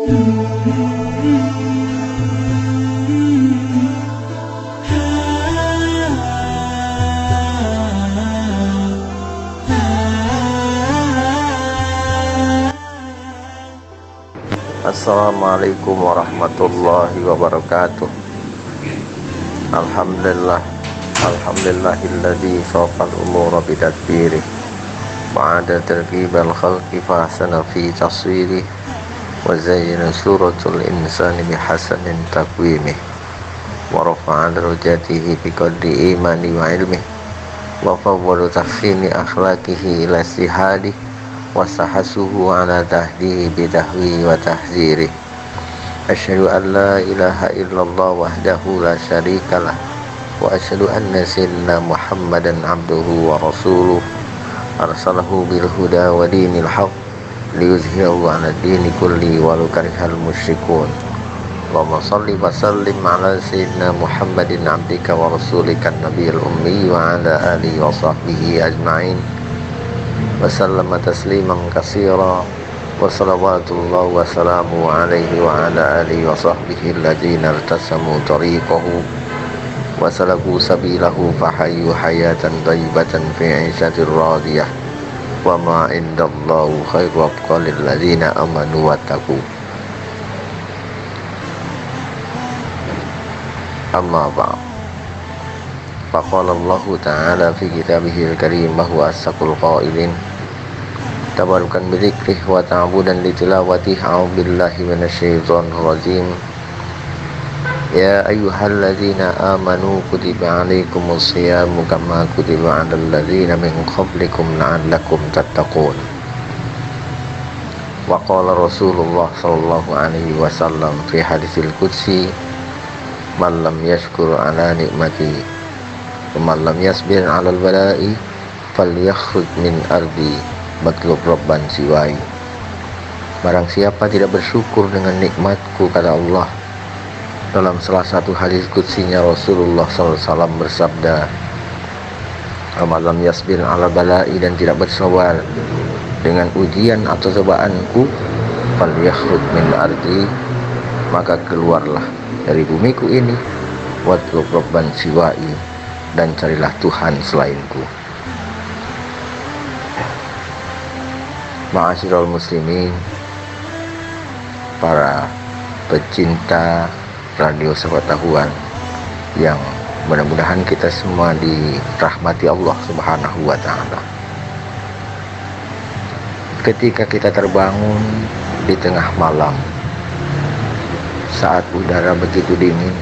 Assalamualaikum warahmatullahi wabarakatuh. Alhamdulillahilladzi shafal umura bidadbirih wa ada targhibal khalqi fahsana fi taswirih wa zayyana suratul insani bihasanin takwimih wa rafa'a darajatihi biqadri imani wa ilmih wa fawwada tahsini akhlaqihi ila istihadih wasahasuhu ala tahdihi bidahwi wa tahzirih. Asyhadu an la ilaha illallah wahdahu la syarikalah wa asyhadu anna sayyidina Muhammadan abduhu wa rasuluh arsalahu bil huda wa dinil haq liyuzhirahu ala dini kulli walau karihal musyrikun. Allahumma salli wa sallim ala sayyidina Muhammadin abdika wa rasulika nabiyil ummi wa ala alihi wa sahbihi ajma'in wa sallama tasliman katsira wa salawatullah wa salamu alaihi wa ala alihi wa sahbihi alladzina irtasamu tariqahu wa salaku sabilahu fahayu hayatan thayyibatan fi 'ishatir radiyah wa ma indallahu khairu abqa lil ladzina amanu wattaqu. Amma ba'd. Faqala Allah ta'ala fi kitabihil karim wa huwa asdaqul qailin tabarukan bidzikrih wa ta'budan litilawatih. A'udzubillahi minasyaitonir rajim. Ya ayyuhalladzina amanu kutiba 'alaikumus syiyamu kama kutiba 'alal ladzina min qablikum la'allakum tattaqun. Wa qala Rasulullah sallallahu alaihi wasallam fi hadisil qudsi man lam yashkur 'ala nikmati wa man lam yasbir 'alal bala'i falyakhruj min ardi matlub rabban siwai. Barang siapa tidak bersyukur dengan nikmatku, kata Allah dalam salah satu hadis qudsinya, Rasulullah SAW bersabda, amalam yasbir ala bala'i, dan tidak bersabar dengan ujian atau cobaanku, fal yakhruj min ardi, maka keluarlah dari bumiku ini, watlub rabban siwai, dan carilah Tuhan selainku. Ma'asyiral muslimin, para pecinta radio sepengetahuan yang mudah-mudahan kita semua dirahmati Allah Subhanahu wa ta'ala. Ketika kita terbangun di tengah malam saat udara begitu dingin,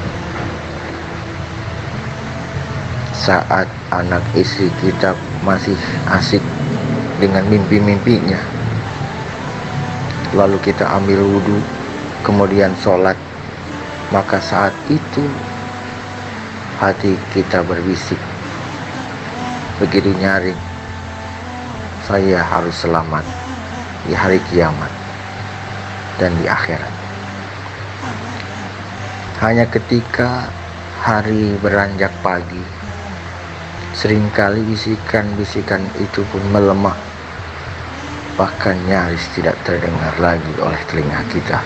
saat anak istri kita masih asik dengan mimpi-mimpinya, lalu kita ambil wudhu kemudian sholat, maka saat itu hati kita berbisik begitu nyaring, saya harus selamat di hari kiamat dan di akhirat. Hanya ketika hari beranjak pagi, seringkali bisikan-bisikan itu pun melemah, bahkan nyaris tidak terdengar lagi oleh telinga kita.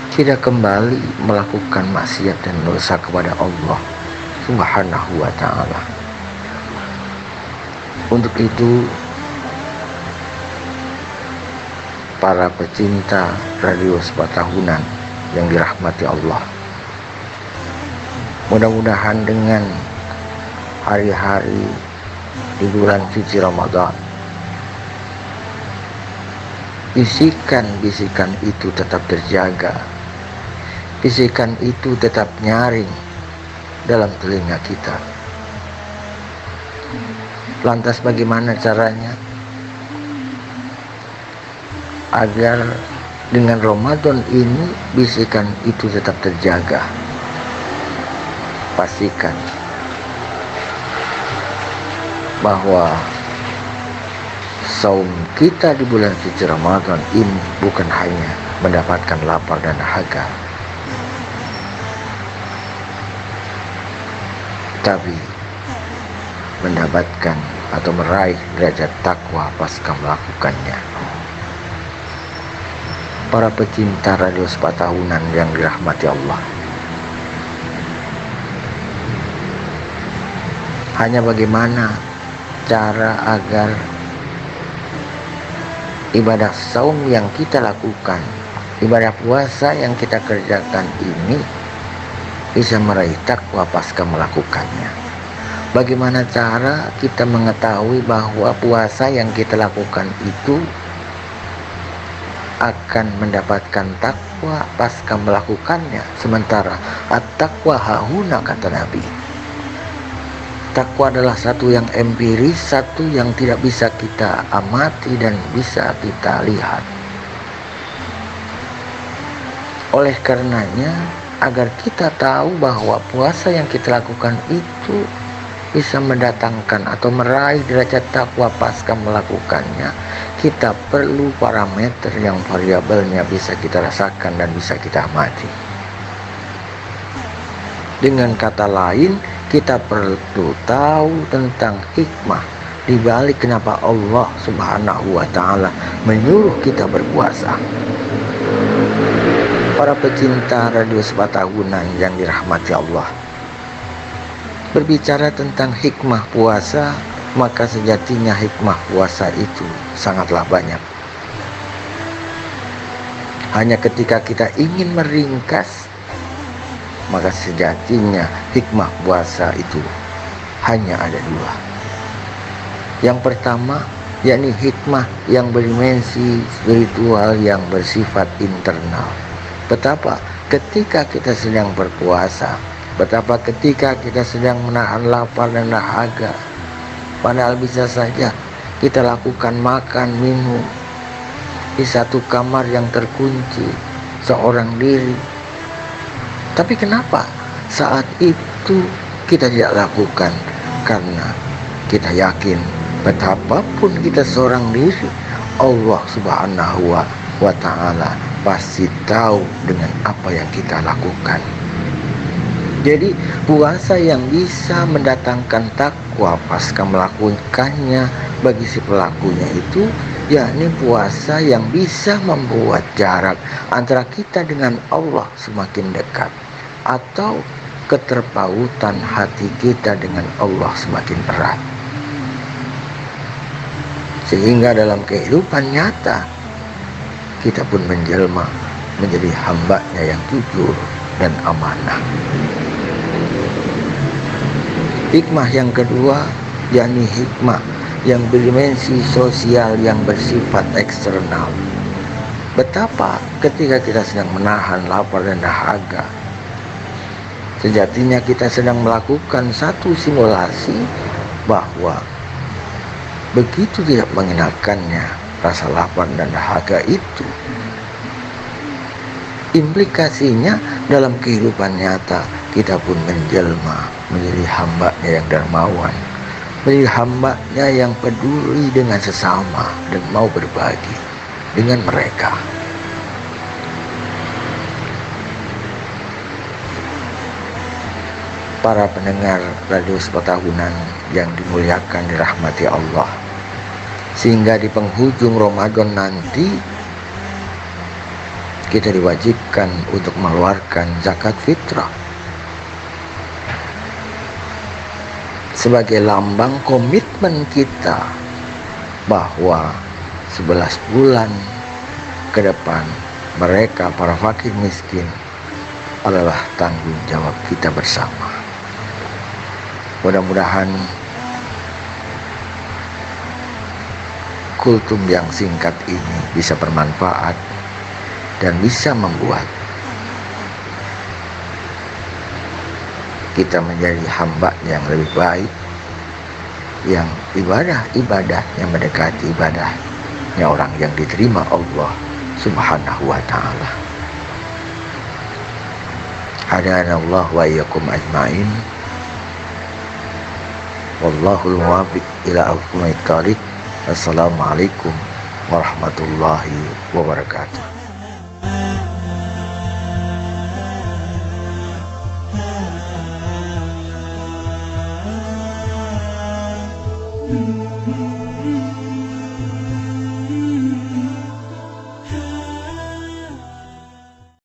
Tidak kembali melakukan maksiat dan dosa kepada Allah Subhanahu wa ta'ala. Untuk itu, para pecinta radio sepengetahuan yang dirahmati Allah, mudah-mudahan dengan hari-hari di bulan suci Ramadan, bisikan-bisikan itu tetap terjaga, bisikan itu tetap nyaring dalam telinga kita. Lantas bagaimana caranya agar dengan Ramadan ini bisikan itu tetap terjaga? Pastikan bahwa saum kita di bulan suci Ramadan ini bukan hanya mendapatkan lapar dan dahaga, tapi mendapatkan atau meraih derajat takwa pasca melakukannya. Para pecinta radio sepatahunan yang dirahmati Allah, hanya bagaimana cara agar ibadah saum yang kita lakukan, ibadah puasa yang kita kerjakan ini bisa meraih takwa pasca melakukannya. Bagaimana cara kita mengetahui bahwa puasa yang kita lakukan itu akan mendapatkan takwa pasca melakukannya, sementara at-taqwa hahuna, kata Nabi. Takwa adalah satu yang empiris, satu yang tidak bisa kita amati dan bisa kita lihat. Oleh karenanya, agar kita tahu bahwa puasa yang kita lakukan itu bisa mendatangkan atau meraih derajat takwa pasca melakukannya, kita perlu parameter yang variabelnya bisa kita rasakan dan bisa kita amati. Dengan kata lain, kita perlu tahu tentang hikmah di balik kenapa Allah Subhanahu wa Ta'ala menyuruh kita berpuasa. Para pecinta radio sepatahunan yang dirahmati Allah, berbicara tentang hikmah puasa, maka sejatinya hikmah puasa itu sangatlah banyak. Hanya ketika kita ingin meringkas, maka sejatinya hikmah puasa itu hanya ada dua. Yang pertama, yakni hikmah yang berdimensi spiritual yang bersifat internal. Betapa ketika kita sedang berpuasa, betapa ketika kita sedang menahan lapar dan dahaga, padahal bisa saja kita lakukan makan, minum di satu kamar yang terkunci, seorang diri. Tapi kenapa saat itu kita tidak lakukan? Karena kita yakin betapapun kita seorang diri, Allah Subhanahu wa Ta'ala pasti tahu dengan apa yang kita lakukan. Jadi puasa yang bisa mendatangkan takwa pasca melakukannya bagi si pelakunya itu, yakni puasa yang bisa membuat jarak antara kita dengan Allah semakin dekat, atau keterpautan hati kita dengan Allah semakin erat. Sehingga dalam kehidupan nyata kita pun menjelma menjadi hambanya yang jujur dan amanah. Hikmah yang kedua, yakni hikmah yang berdimensi sosial yang bersifat eksternal. Betapa ketika kita sedang menahan lapar dan dahaga, sejatinya kita sedang melakukan satu simulasi bahwa begitu tidak mengenakannya rasa lapar dan dahaga itu, implikasinya dalam kehidupan nyata kita pun menjelma menjadi hambanya yang dermawan, menjadi hambanya yang peduli dengan sesama dan mau berbagi dengan mereka. Para pendengar radio sepatahunan yang dimuliakan dirahmati Allah, sehingga di penghujung Ramadan nanti kita diwajibkan untuk mengeluarkan zakat fitrah sebagai lambang komitmen kita bahwa 11 bulan ke depan mereka para fakir miskin adalah tanggung jawab kita bersama. Mudah-mudahan kultum yang singkat ini bisa bermanfaat dan bisa membuat kita menjadi hamba yang lebih baik, yang ibadah yang mendekati ibadahnya orang yang diterima Allah Subhanahu wa Ta'ala. Hadanallah wa iyyakum ajmain. Wallahul muwaffiq ila aqwamit thoriq. Assalamualaikum warahmatullahi wabarakatuh.